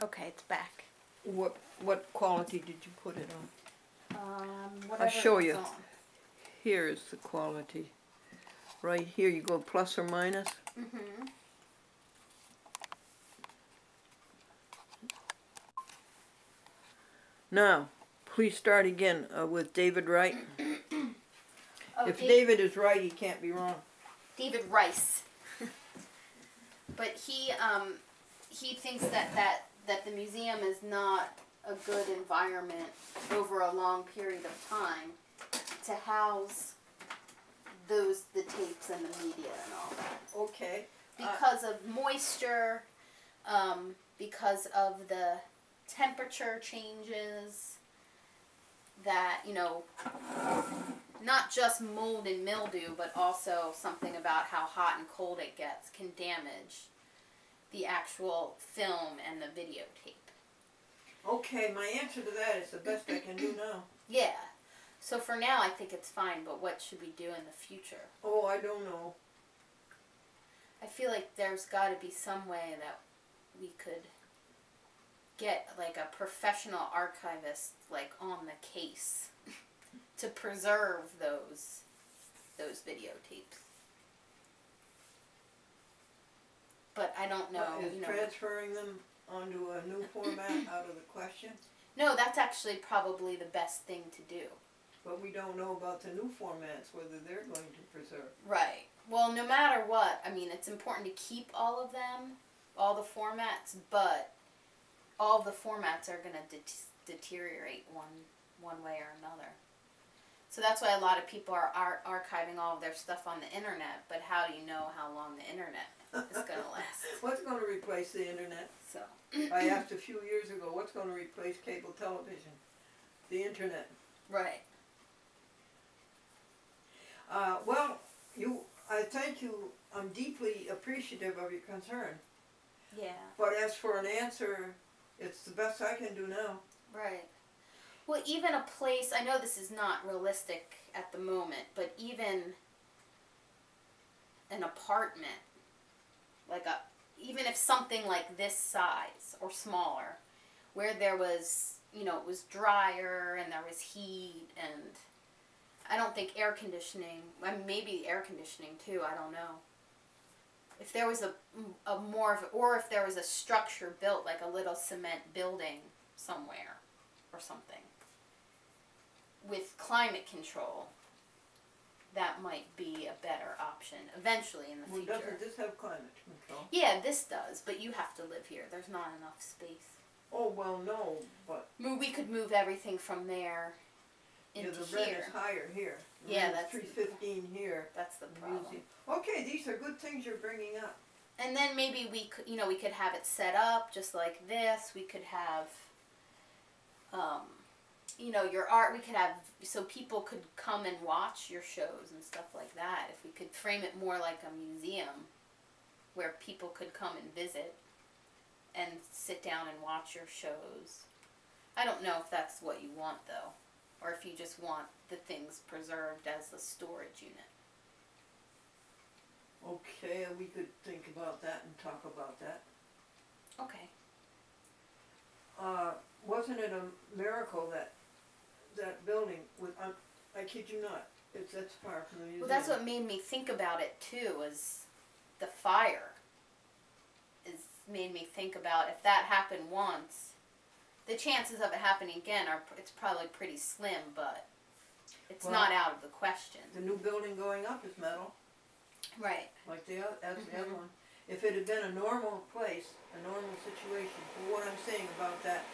Okay, it's back. What quality did you put it on? Whatever I'll show it's you. on. Here is the quality. Right here you go plus or minus. Mm-hmm. Now, please start again with David Wright. Oh, If David is right, he can't be wrong. David Rice. But he thinks that the museum is not a good environment over a long period of time to house the tapes and the media and all that. Okay. Because of moisture, because of the temperature changes, that, you know, not just mold and mildew, but also something about how hot and cold it gets can damage the actual film and the videotape. Okay, my answer to that is the best I can do now. Yeah. So for now, I think it's fine, but what should we do in the future? Oh, I don't know. I feel like there's got to be some way that we could get like a professional archivist like on the case to preserve those videotapes. But I don't know. Is transferring them onto a new format out of the question? No, that's actually probably the best thing to do. But we don't know about the new formats, whether they're going to preserve. Right. Well, no matter what, I mean, it's important to keep all of them, all the formats, but all the formats are going to deteriorate one way or another. So that's why a lot of people are archiving all of their stuff on the internet, but how do you know how long the internet is going to last? What's going to replace the internet? So I asked a few years ago, what's going to replace cable television? The internet. Right. Well, I thank you. I'm deeply appreciative of your concern. Yeah. But as for an answer, it's the best I can do now. Right. Well, even a place, I know this is not realistic at the moment, but even an apartment, even if something like this size or smaller, where there was, you know, it was drier and there was heat, and I don't think air conditioning, I mean, maybe air conditioning too, I don't know. If there was a more of, or if there was a structure built, like a little cement building somewhere or something, with climate control, that might be a better option eventually in the future. Doesn't this have climate control? Yeah, this does, but you have to live here. There's not enough space. Oh, well, no, but... We could move everything from there into the rent here. is higher here. The Yeah, rent that's is $3.15 here. That's the problem. Okay, these are good things you're bringing up. And then maybe we could, we could have it set up just like this. We could have, your art. We could have, so people could come and watch your shows and stuff like that. If we could frame it more like a museum, where people could come and visit and sit down and watch your shows. I don't know if that's what you want though, or if you just want the things preserved as the storage unit. Okay, we could think about that and talk about that. Okay. Wasn't it a miracle that building with, I kid you not, that's far from the museum. Well, that's what made me think about it too, was the fire. Made me think about if that happened once, the chances of it happening again it's probably pretty slim, but it's not out of the question. The new building going up is metal. Right. Like the other one. If it had been a normal place, a normal situation, for what I'm saying about that,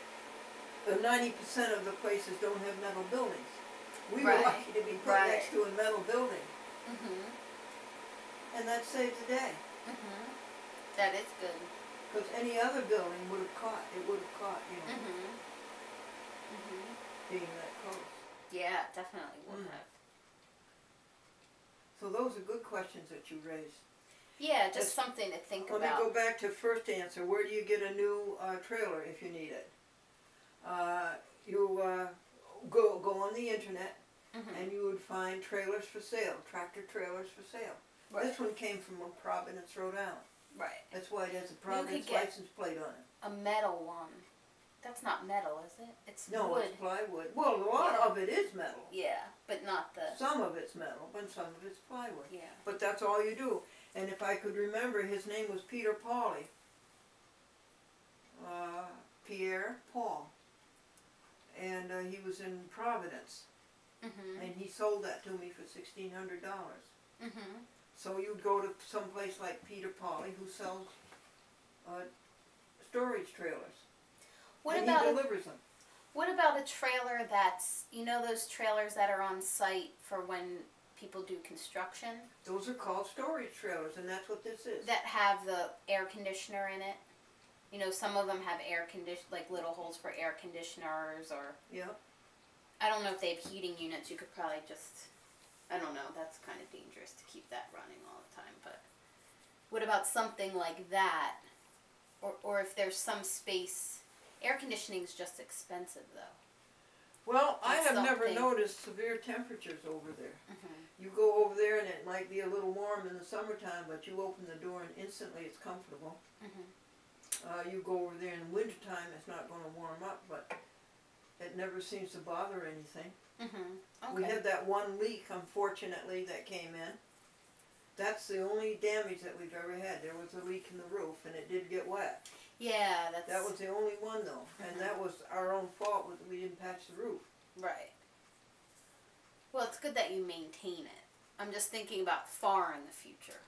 90% of the places don't have metal buildings. We were lucky to be put next to a metal building. And that saved the day. That is good. Because any other building would have caught, being that close. Yeah, it definitely would have. So those are good questions that you raised. Yeah, just something to think about. Let me go back to first answer. Where do you get a new trailer if you need it? You go on the internet and you would find trailers for sale, tractor trailers for sale. Right. This one came from Providence, Rhode Island. Right. That's why it has a Providence license plate on it. a metal one. That's not metal, is it? It's No, wood. it's plywood. Well, a lot of it is metal. Yeah, but not the... Some of it's metal, but some of it's plywood. Yeah. But that's all you do. And if I could remember, his name was Peter Pauley. Pierre Paul. And he was in Providence. Mm-hmm. And he sold that to me for $1,600. Mm-hmm. So you'd go to some place like Peter Pauley, who sells storage trailers. What and about he delivers them. What about a trailer that's, you know, those trailers that are on site for when people do construction? Those are called storage trailers, and that's what this is. That have the air conditioner in it. You know, some of them have like little holes for air conditioners, or... Yeah. I don't know if they have heating units. You could probably just... I don't know. That's kind of dangerous to keep that running all the time, but... What about something like that? Or if there's some space... Air conditioning is just expensive, though. Well, I have never something. noticed severe temperatures over there. Mm-hmm. You go over there and it might be a little warm in the summertime, but you open the door and instantly it's comfortable. Mm-hmm. You go over there in the wintertime, it's not going to warm up, but it never seems to bother anything. Mm-hmm. Okay. We had that one leak, unfortunately, that came in. That's the only damage that we've ever had. There was a leak in the roof, and it did get wet. Yeah, that's... That was the only one, though, and that was our own fault. We didn't patch the roof. Right. Well, it's good that you maintain it. I'm just thinking about far in the future.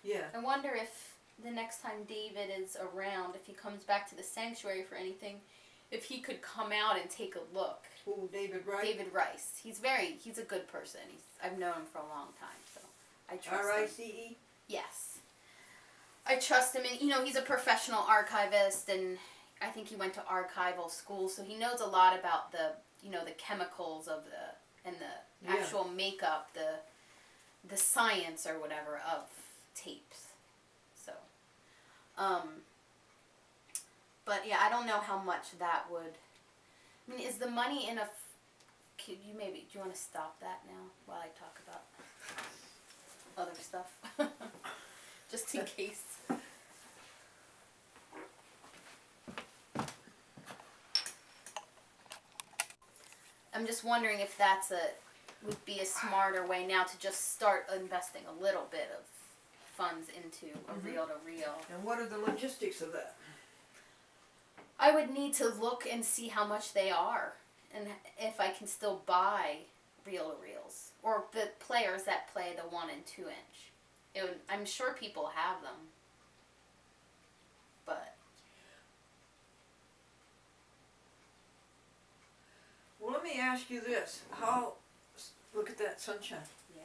Yeah. I wonder if the next time David is around, if he comes back to the sanctuary for anything, if he could come out and take a look. Who, David Rice? David Rice. He's a good person. I've known him for a long time, so I trust him. R-I-C-E? Yes. I trust him, and, you know, he's a professional archivist, and I think he went to archival school, so he knows a lot about the, you know, the chemicals of and the actual makeup, the science or whatever of tapes. So, but yeah, I don't know how much that would, I mean, is the money in do you want to stop that now while I talk about other stuff? Just in case. I'm just wondering if would be a smarter way now to just start investing a little bit of funds into a reel-to-reel. And what are the logistics of that? I would need to look and see how much they are, and if I can still buy reel-to-reels, or the players that play the 1 and 2 inch. I'm sure people have them, but... Well, let me ask you this. Look at that sunshine. Yeah.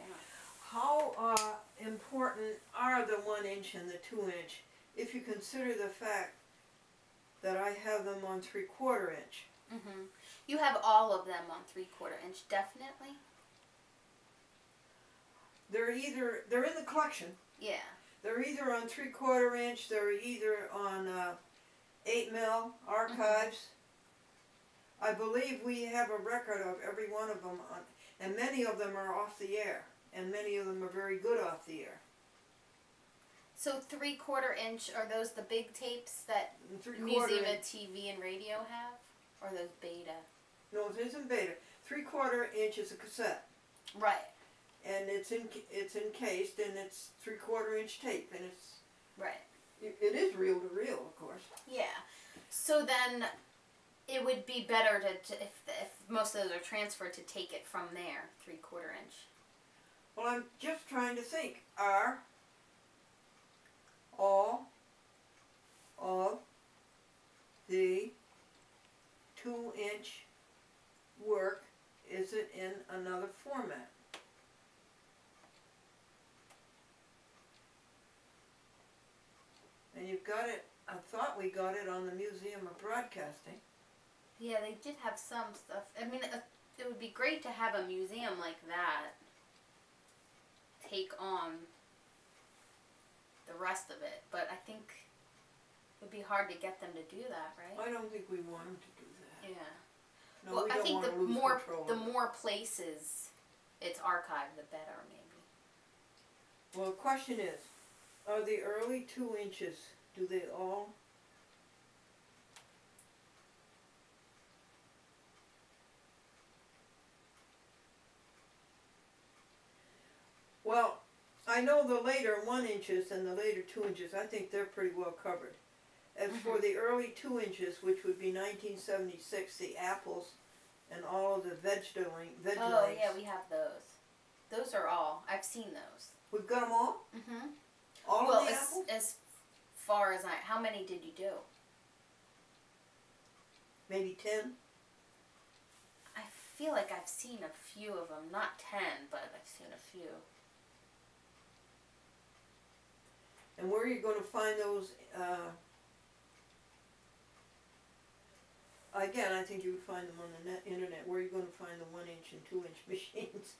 How important are the 1 inch and the 2 inch if you consider the fact that I have them on 3/4 inch? Mm-hmm. You have all of them on 3/4 inch, definitely? They're in the collection. Yeah. They're either on 3/4 inch, they're either on 8 mil archives. I believe we have a record of every one of them, and many of them are off the air, and many of them are very good off the air. So 3/4 inch, are those the big tapes that Museum of TV and Radio have? Or those beta? No, it isn't beta. 3/4 inch is a cassette. Right. And it's encased, and it's 3/4 inch tape, and it's... Right. It is reel to reel, of course. Yeah. So then it would be better to if most of those are transferred, to take it from there, 3/4 inch. Well, I'm just trying to think. Are all of the 2 inch work, is it in another format? And you've got it, I thought we got it on the Museum of Broadcasting. Yeah, they did have some stuff. I mean, it would be great to have a museum like that take on the rest of it, but I think it would be hard to get them to do that, right? I don't think we want them to do that. Yeah. No, well, we I don't think want to lose control. the more places it's archived, the better, maybe. Well, the question is, are the early 2 inches, do they all I know the later 1 inches and the later 2 inches, I think they're pretty well covered. As for the early 2 inches, which would be 1976, the apples and all of the veg legs. Oh yeah, we have those. Those are all. I've seen those. We've got them all? Mm-hmm. All well, of the apples? as far as how many did you do? Maybe 10? I feel like I've seen a few of them. Not 10, but I've seen a few. And where are you going to find those? Again, I think you would find them on the internet. Where are you going to find the 1 inch and 2 inch machines?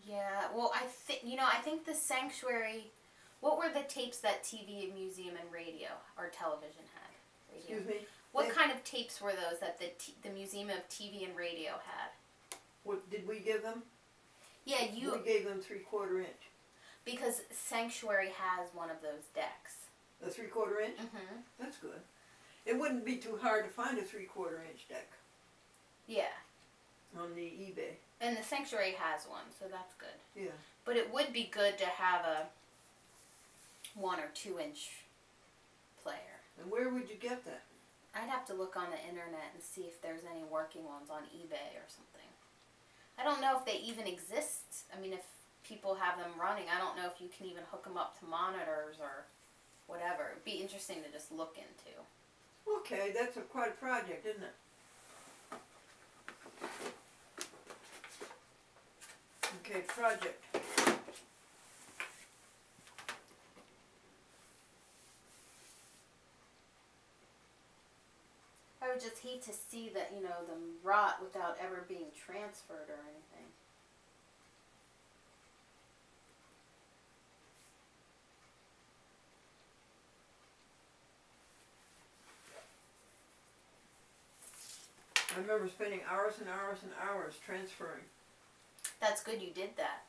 Yeah, well, I think the Sanctuary. What were the tapes that TV, museum, and radio or television had? Radio. Excuse me? What kind of tapes were those that the Museum of TV and Radio had? What did we give them? Yeah, We gave them 3/4 inch. Because Sanctuary has one of those decks. A 3/4 inch? Mm-hmm. That's good. It wouldn't be too hard to find a 3/4 inch deck. Yeah. On the eBay. And the Sanctuary has one, so that's good. Yeah. But it would be good to have a 1 or 2 inch player. And where would you get that? I'd have to look on the internet and see if there's any working ones on eBay or something. I don't know if they even exist. I mean, if people have them running, I don't know if you can even hook them up to monitors or whatever. It'd be interesting to just look into. Okay, that's quite a project, isn't it? Okay, project. I would just hate to see that, them rot without ever being transferred or anything. I remember spending hours and hours and hours transferring That's good you did that.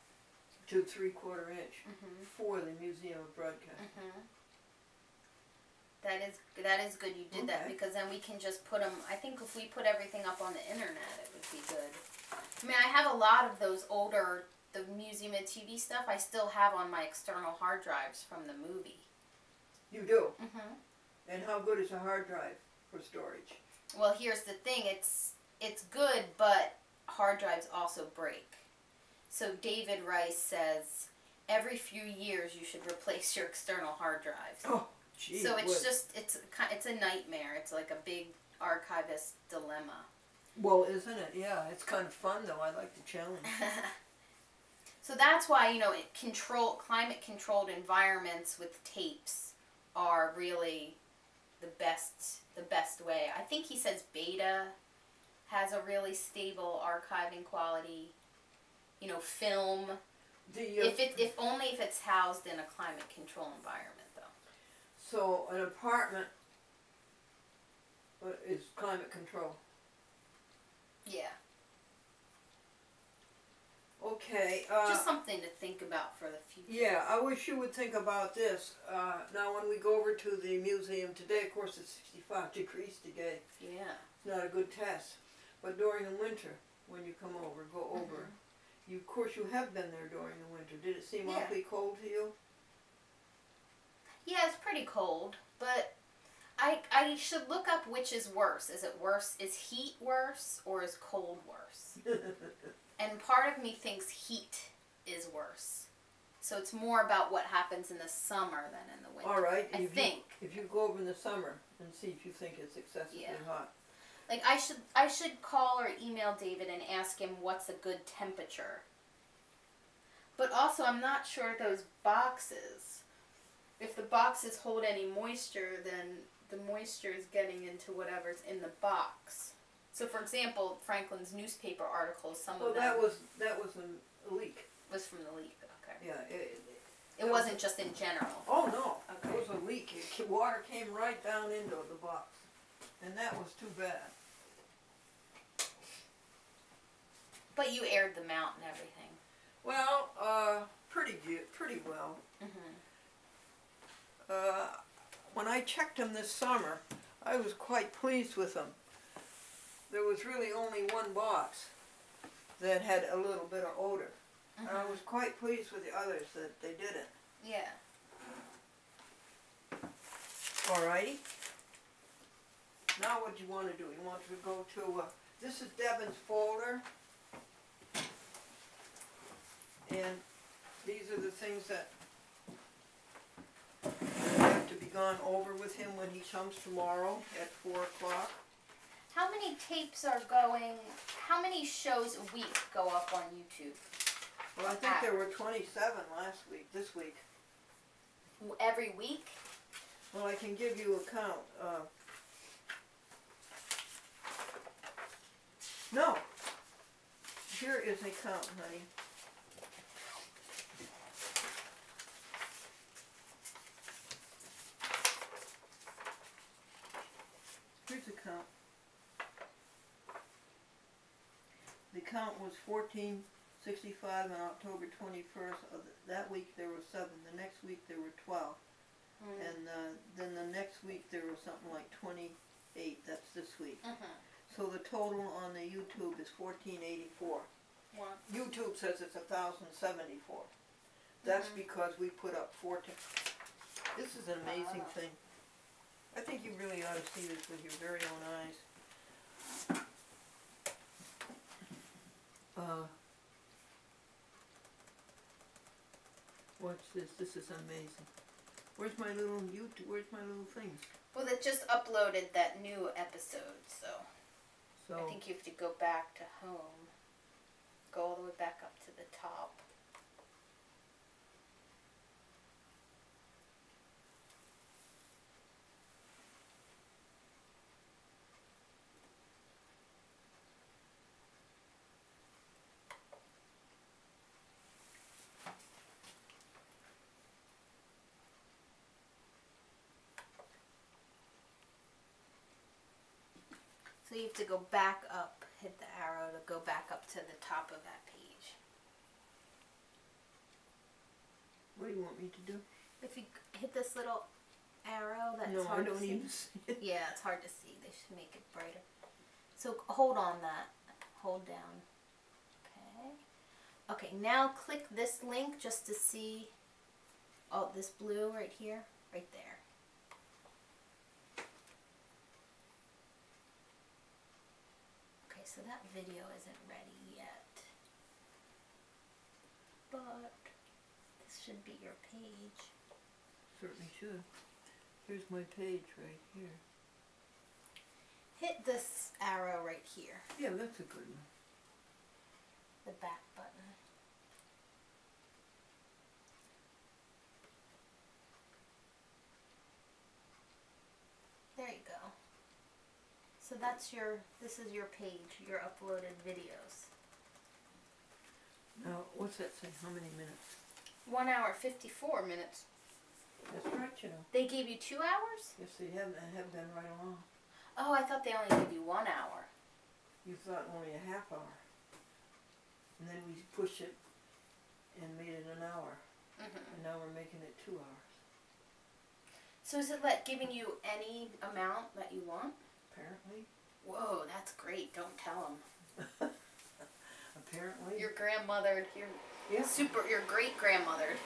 to 3/4 inch Mm-hmm. for the Museum of Broadcasting. Mm-hmm. That is good you did that, Okay. because then we can just put them, I think if we put everything up on the internet, it would be good. I mean, I have a lot of those older, the Museum of TV stuff, I still have on my external hard drives from the movie. You do? Mm-hmm. And how good is a hard drive for storage? Well, here's the thing, it's good, but hard drives also break. So David Rice says, every few years you should replace your external hard drives. Oh, gee. So it's whiz. just, it's a nightmare. It's like a big archivist dilemma. Well, isn't it? Yeah, it's kind of fun though. I like the challenge. So that's why, climate-controlled environments with tapes are really the best way. I think he says Beta has a really stable archiving quality. Film. If only if it's housed in a climate control environment, though. So an apartment is climate control. Yeah. Okay. Just something to think about for the future. Yeah, I wish you would think about this. Now, when we go over to the museum today, of course, it's 65 degrees today. Yeah. It's not a good test. But during the winter, when you go over, of course, you have been there during the winter. Did it seem awfully cold to you? Yeah, it's pretty cold, but I should look up which is worse. Is it worse? Is heat worse or is cold worse? And part of me thinks heat is worse. So it's more about what happens in the summer than in the winter. All right. I think. If you go over in the summer and see if you think it's excessively hot. Like I should call or email David and ask him what's a good temperature. But also I'm not sure those boxes, if the boxes hold any moisture, then the moisture is getting into whatever's in the box. So for example, Franklin's newspaper articles, some of them that was a leak. Was from the leak. Okay. Yeah. It wasn't just in general. Oh no, Okay. it was a leak. Water came right down into the box. And that was too bad. But you aired them out and everything. Well, pretty well. Mm-hmm. When I checked them this summer, I was quite pleased with them. There was really only one box that had a little bit of odor. And I was quite pleased with the others that they did it. Yeah. Alrighty. Now what do you want to do? You want to go to, this is Devon's folder. And these are the things that have to be gone over with him when he comes tomorrow at 4 o'clock. How many tapes are going, how many shows a week go up on YouTube? Well, I think there were 27 this week. Every week? Well, I can give you a count. No. Here is a count, honey. Here's a count. The count was 1465 on October 21st. That week there were 7. The next week there were 12. And then the next week there was something like 28. That's this week. So the total on the YouTube is 1484. Wow. YouTube says it's 1074. That's because we put up 14. This is an amazing thing. I think you really ought to see this with your very own eyes. Watch this. This is amazing. Where's my little YouTube? Where's my little things? Well, it just uploaded that new episode, so I think you have to go back to home. Go all the way back up to the top. So you have to go back up, hit the arrow to go back up to the top of that page. What do you want me to do? If you hit this little arrow, that's no, hard I don't to see. even see it. Yeah, it's hard to see. They should make it brighter. So hold on that. Hold down. Okay. Okay, now click this link just to see, oh, this blue right here, right there. So that video isn't ready yet, but this should be your page. Certainly should. Here's my page right here. Hit this arrow right here. Yeah, that's a good one. The back button. There you go. So that's this is your page, your uploaded videos. Now, what's that say? How many minutes? 1 hour, 54 minutes. That's right, you know. They gave you 2 hours? Yes, they have been right along. Oh, I thought they only gave you 1 hour. You thought only a half hour. And then we pushed it and made it an hour. And now we're making it 2 hours. So is it giving you any amount that you want? Apparently. Whoa, that's great. Don't tell them. Apparently. Your grandmother, your great-grandmother.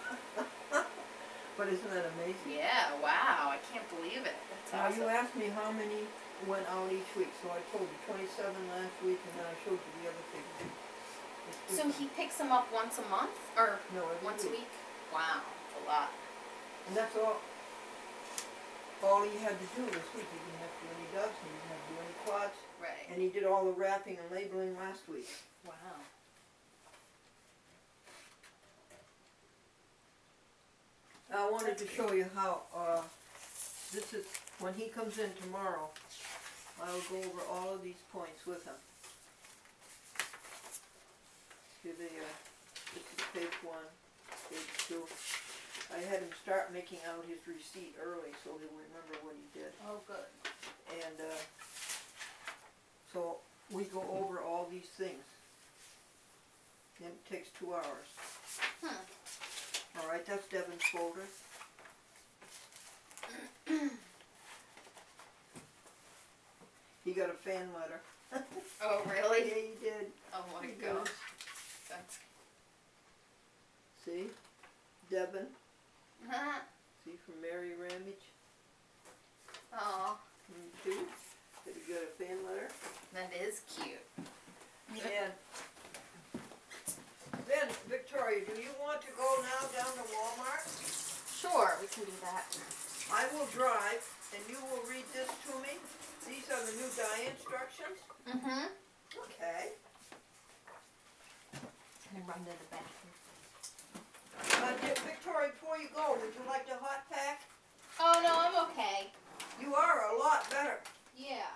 But isn't that amazing? Yeah, wow. I can't believe it. That's awesome. Now you asked me how many went out each week, so I told you 27 last week, and then I showed you the other figures. So he picks them up once a month? Or no, once a week? Wow, that's a lot. And that's all he had to do this week. He didn't have to do any doves, he didn't have to do any quads. Right. And he did all the wrapping and labeling last week. Wow. I wanted to show you how, this is, when he comes in tomorrow, I'll go over all of these points with him. Here they are. This is page 1, page 2. I had him start making out his receipt early so he'll remember what he did. Oh, good. And so we go over all these things. And it takes 2 hours. Alright, that's Devon's folder. He got a fan letter. Oh, really? Yeah, he did. Oh my He gosh. did. That's... See? Devin. See, from Mary Ramage. Oh. Too. Did you get a fan letter? That is cute. And then, Victoria, do you want to go now down to Walmart? Sure, we can do that. I will drive, and you will read this to me. These are the new dye instructions. Mm-hmm. Okay. And run to the bathroom. Victoria, before you go, would you like the hot pack? Oh, no, I'm okay. You are a lot better. Yeah.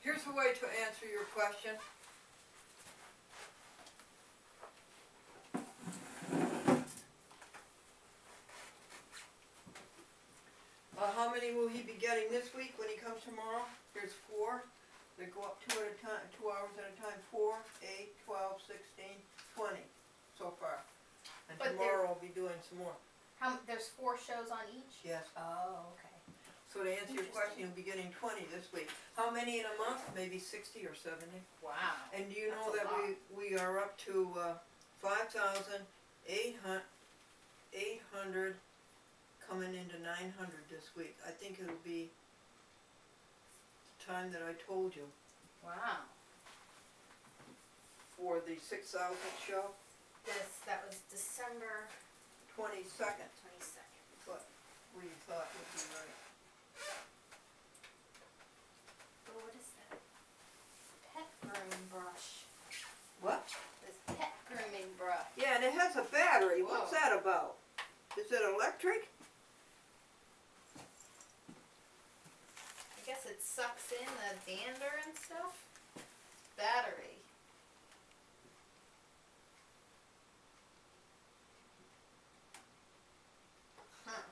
Here's a way to answer your question. How many will he be getting this week when he comes tomorrow? There's 4. They go up 2 at a time, 2 hours at a time. 4, 8, 12, 16, 20 so far. And But tomorrow we'll be doing some more. There's 4 shows on each? Yes. Oh, okay. So to answer your question, you'll be getting 20 this week. How many in a month? Maybe 60 or 70. Wow. And do you know That's a that lot. we are up to 5,800 coming into 900 this week. I think it'll be the time that I told you Wow. for the 6,000 show, That was December 22nd. 22nd. What we thought would be right. Oh, what is that? Pet grooming brush. What? This pet grooming brush. Yeah, and it has a battery. Whoa. What's that about? Is it electric? I guess it sucks in the dander and stuff. Battery. Huh.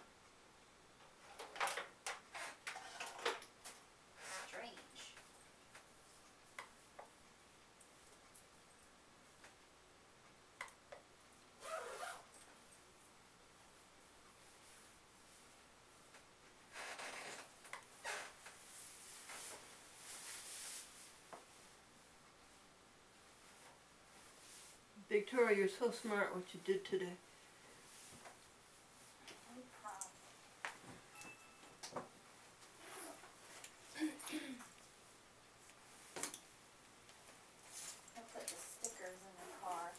Strange. Victoria, you're so smart what you did today. No problem. I'll put the stickers in the car.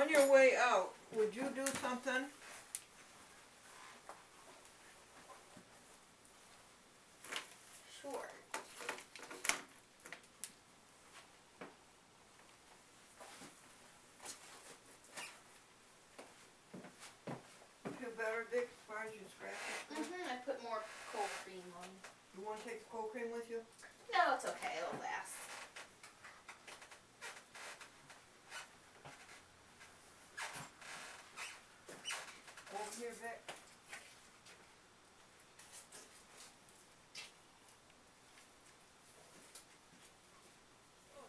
On your way out, would you do something? Sure. Feel better, Vic, as far as your scratches? I put more cold cream on. You want to take the cold cream with you? No, it's okay. It'll last. Over here, Vic. Oh,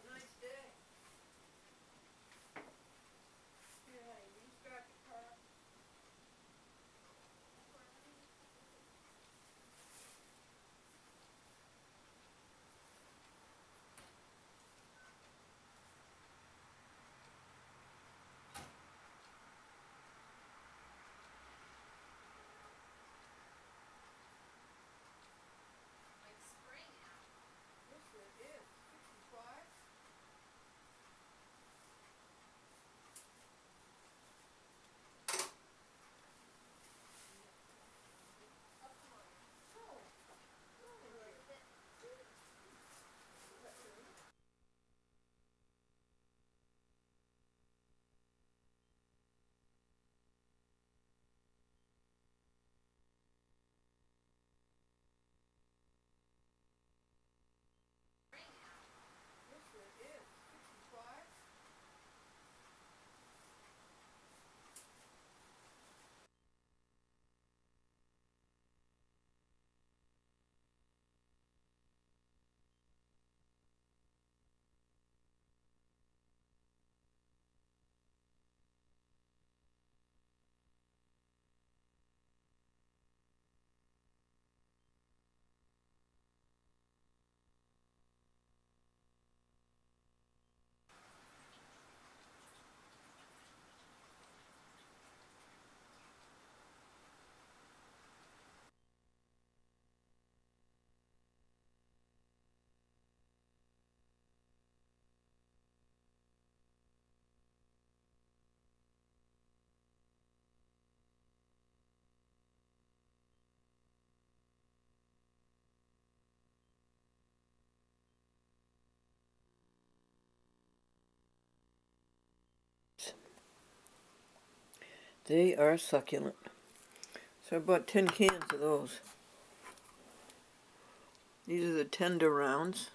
They are succulent. So I bought 10 cans of those. These are the tender rounds,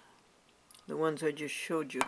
the ones I just showed you.